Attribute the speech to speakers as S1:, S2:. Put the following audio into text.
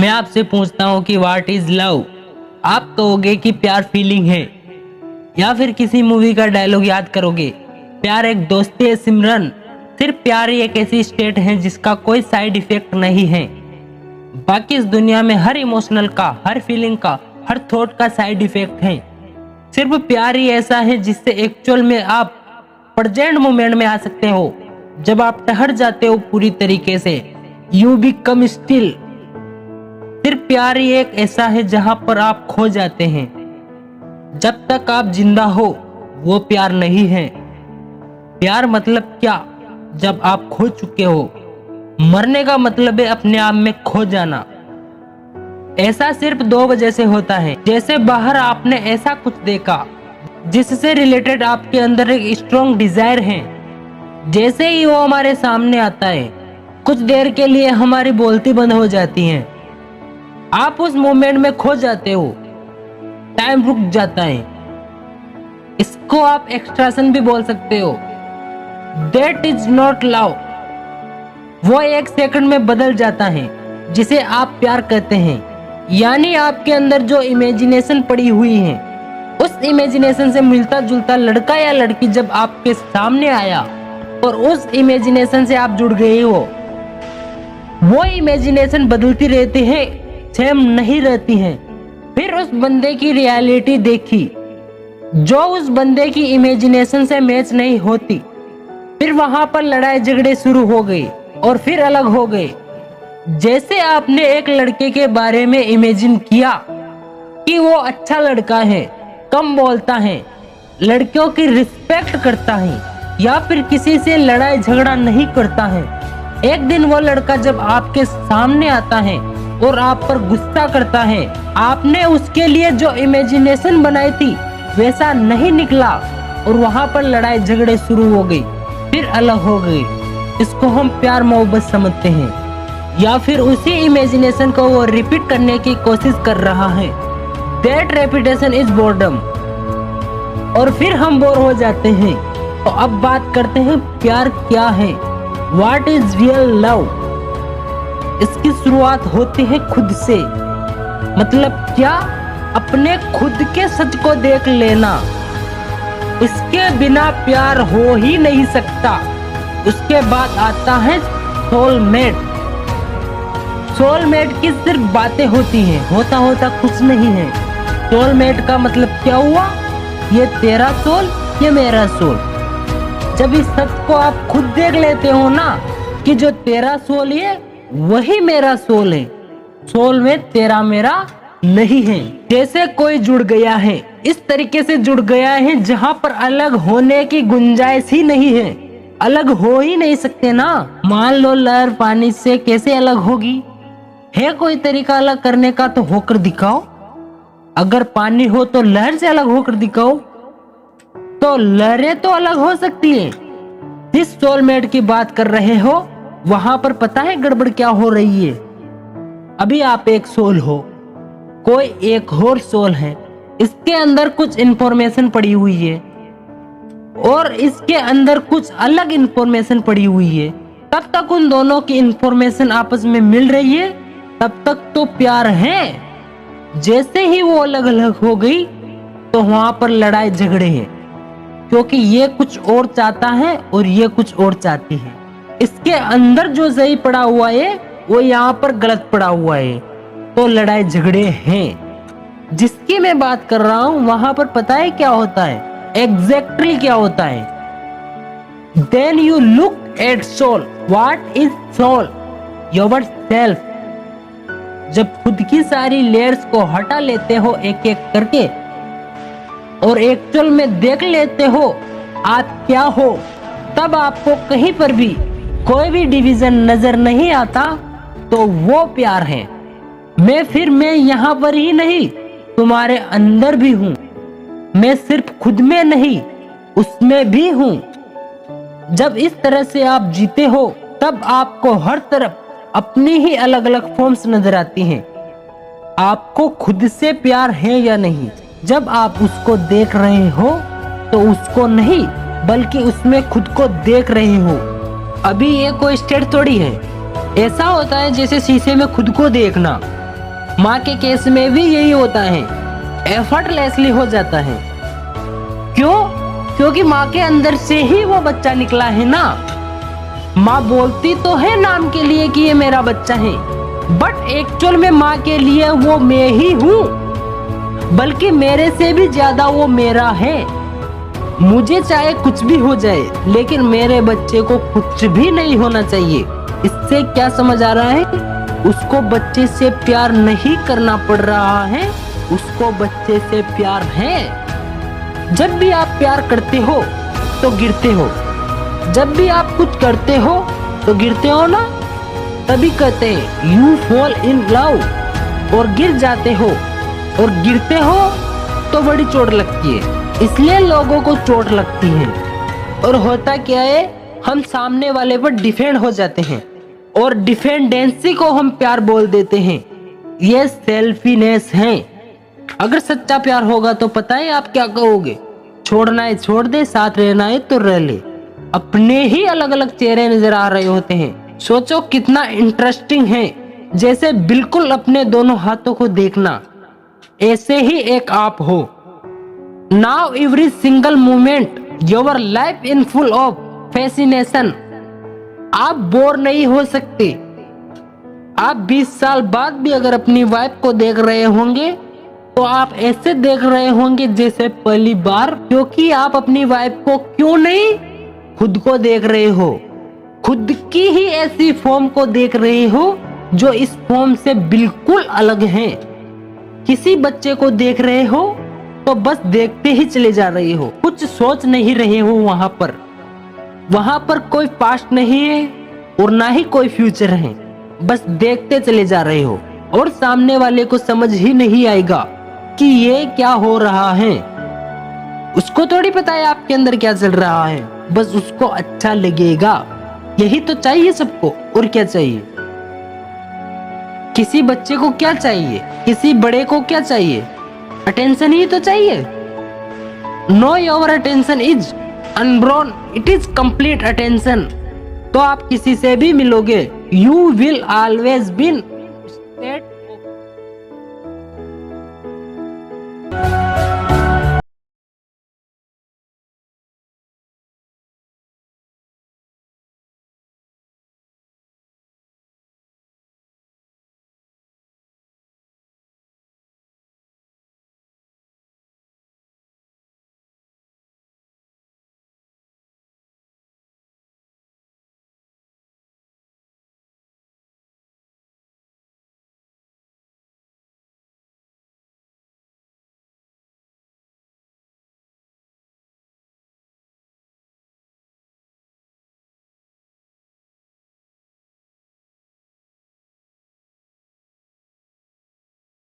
S1: मैं आपसे पूछता हूँ कि व्हाट इज लव। आप कहोगे कि प्यार फीलिंग है, या फिर किसी मूवी का डायलॉग याद करोगे, प्यार एक दोस्ती है सिमरन। सिर्फ प्यार ही एक ऐसी स्टेट है जिसका कोई साइड इफेक्ट नहीं है। बाकी इस दुनिया में हर इमोशनल का, हर फीलिंग का, हर थॉट का साइड इफेक्ट है। सिर्फ प्यार ही ऐसा है जिससे एक्चुअल में आप प्रेजेंट मोमेंट में आ सकते हो। जब आप ठहर जाते हो पूरी तरीके से, यू बिकम स्टिल। सिर्फ प्यार ही एक ऐसा है जहां पर आप खो जाते हैं। जब तक आप जिंदा हो वो प्यार नहीं है। प्यार मतलब क्या, जब आप खो चुके हो। मरने का मतलब है अपने आप में खो जाना। ऐसा सिर्फ दो वजह से होता है। जैसे बाहर आपने ऐसा कुछ देखा जिससे रिलेटेड आपके अंदर एक स्ट्रॉन्ग डिजायर है, जैसे ही वो हमारे सामने आता है कुछ देर के लिए हमारी बोलती बंद हो जाती है। आप उस मोमेंट में खो जाते हो, टाइम रुक जाता है। इसको आप एक्सट्रैक्शन भी बोल सकते हो। That is not love. वो एक सेकंड में बदल जाता है जिसे आप प्यार कहते हैं। यानी आपके अंदर जो इमेजिनेशन पड़ी हुई है, उस इमेजिनेशन से मिलता जुलता लड़का या लड़की जब आपके सामने आया और उस इमेजिनेशन से आप जुड़ गए हो, वो इमेजिनेशन बदलती रहती है, सेम नहीं रहती है। फिर उस बंदे की रियलिटी देखी जो उस बंदे की इमेजिनेशन से मैच नहीं होती। फिर वहां पर लड़ाई झगड़े शुरू हो गए और फिर अलग हो गए। जैसे आपने एक लड़के के बारे में इमेजिन किया कि वो अच्छा लड़का है, कम बोलता है, लड़कियों की रिस्पेक्ट करता है, या फिर किसी से लड़ाई झगड़ा नहीं करता है। एक दिन वो लड़का जब आपके सामने आता है और आप पर गुस्सा करता है, आपने उसके लिए जो इमेजिनेशन बनाई थी वैसा नहीं निकला और वहां पर लड़ाई झगड़े शुरू हो गई, फिर अलग हो गई। इसको हम प्यार मोहब्बत समझते हैं। या फिर उसी इमेजिनेशन को वो रिपीट करने की कोशिश कर रहा है। That repetition is boredom. और फिर हम बोर हो जाते हैं। तो अब बात करते हैं प्यार क्या है, व्हाट इज रियल लव। इसकी शुरुआत होती है खुद से। मतलब क्या, अपने खुद के सच को देख लेना। इसके बिना प्यार हो ही नहीं सकता। उसके बाद आता है सोलमेट। सोलमेट की सिर्फ बातें होती हैं, होता कुछ नहीं है। सोलमेट का मतलब क्या हुआ, ये तेरा सोल, ये मेरा सोल। जब इस सच को आप खुद देख लेते हो ना कि जो तेरा सोल है वही मेरा सोल है, सोल में तेरा मेरा नहीं है। जैसे कोई जुड़ गया है, इस तरीके से जुड़ गया है जहां पर अलग होने की गुंजाइश ही नहीं है। अलग हो ही नहीं सकते ना। मान लो लहर पानी से कैसे अलग होगी। है कोई तरीका अलग करने का तो होकर दिखाओ। अगर पानी हो तो लहर से अलग होकर दिखाओ, तो लहरें तो अलग हो सकती है। जिस सोलमेट की बात कर रहे हो वहां पर पता है गड़बड़ क्या हो रही है। अभी आप एक सोल हो, कोई एक और सोल है, इसके अंदर कुछ इंफॉर्मेशन पड़ी हुई है और इसके अंदर कुछ अलग इंफॉर्मेशन पड़ी हुई है। तब तक उन दोनों की इंफॉर्मेशन आपस में मिल रही है, तब तक तो प्यार है। जैसे ही वो अलग अलग हो गई तो वहां पर लड़ाई झगड़े हैं, क्योंकि ये कुछ और चाहता है और ये कुछ और चाहती है। इसके अंदर जो सही पड़ा हुआ है वो यहाँ पर गलत पड़ा हुआ है, तो लड़ाई झगड़े हैं। जिसकी मैं बात कर रहा हूं वहां पर पता है क्या होता है, एग्जैक्टली क्या होता है। Then you look at soul. What is soul? Your self. जब खुद की सारी लेयर्स को हटा लेते हो एक एक करके और एक्चुअल में देख लेते हो आप क्या हो, तब आपको कहीं पर भी कोई भी डिवीजन नजर नहीं आता, तो वो प्यार है। मैं यहाँ पर ही नहीं, तुम्हारे अंदर भी हूँ। मैं सिर्फ खुद में नहीं, उसमें भी हूँ। जब इस तरह से आप जीते हो तब आपको हर तरफ अपनी ही अलग अलग फॉर्म्स नजर आती हैं। आपको खुद से प्यार है या नहीं, जब आप उसको देख रहे हो तो उसको नहीं बल्कि उसमें खुद को देख रहे हो। अभी ये कोई स्टेट थोड़ी है। ऐसा होता है जैसे शीशे में खुद को देखना। माँ के केस में भी यही होता है, एफर्टलेसली हो जाता है। क्यों? क्योंकि माँ के अंदर से ही वो बच्चा निकला है ना। माँ बोलती तो है नाम के लिए कि ये मेरा बच्चा है, बट एक्चुअल में माँ के लिए वो मैं ही हूँ, बल्कि मेरे से भी ज्यादा वो मेरा है। मुझे चाहे कुछ भी हो जाए, लेकिन मेरे बच्चे को कुछ भी नहीं होना चाहिए। इससे क्या समझ आ रहा है? उसको बच्चे से प्यार नहीं करना पड़ रहा है, उसको बच्चे से प्यार है। जब भी आप प्यार करते हो तो गिरते हो, जब भी आप कुछ करते हो तो गिरते हो ना, तभी कहते हैं यू फॉल इन लव। और गिर जाते हो और गिरते हो तो बड़ी चोट लगती है, इसलिए लोगों को चोट लगती है। और होता क्या है, हम सामने वाले पर डिफेंड हो जाते हैं और डिफेंडेंसी को हम प्यार बोल देते हैं। ये सेल्फीनेस है। अगर सच्चा प्यार होगा तो पता है आप क्या कहोगे? छोड़ना है छोड़ दे, साथ रहना है तो रह ले। अपने ही अलग अलग चेहरे नजर आ रहे होते हैं। सोचो कितना इंटरेस्टिंग है, जैसे बिल्कुल अपने दोनों हाथों को देखना। ऐसे ही एक आप हो। Now every single moment your life in full of fascination. आप बोर नहीं हो सकते। आप 20 साल बाद भी अगर अपनी वाइफ को देख रहे होंगे तो आप ऐसे देख रहे होंगे जैसे पहली बार, क्योंकि आप अपनी वाइफ को क्यों नहीं, खुद को देख रहे हो। खुद की ही ऐसी फॉर्म को देख रहे हो जो इस फॉर्म से बिल्कुल अलग है। किसी बच्चे को देख रहे हो तो बस देखते ही चले जा रहे हो, कुछ सोच नहीं रहे हो। वहां पर कोई पास्ट नहीं है और ना ही कोई फ्यूचर है, बस देखते चले जा रहे हो। और सामने वाले को समझ ही नहीं आएगा कि ये क्या हो रहा है। उसको थोड़ी पता है आपके अंदर क्या चल रहा है, बस उसको अच्छा लगेगा। यही तो चाहिए सबको, और क्या चाहिए? किसी बच्चे को क्या चाहिए, किसी बड़े को क्या चाहिए? अटेंशन ही तो चाहिए। No your attention is unbroken, it is complete attention. तो आप किसी से भी मिलोगे, यू विल ऑलवेज बी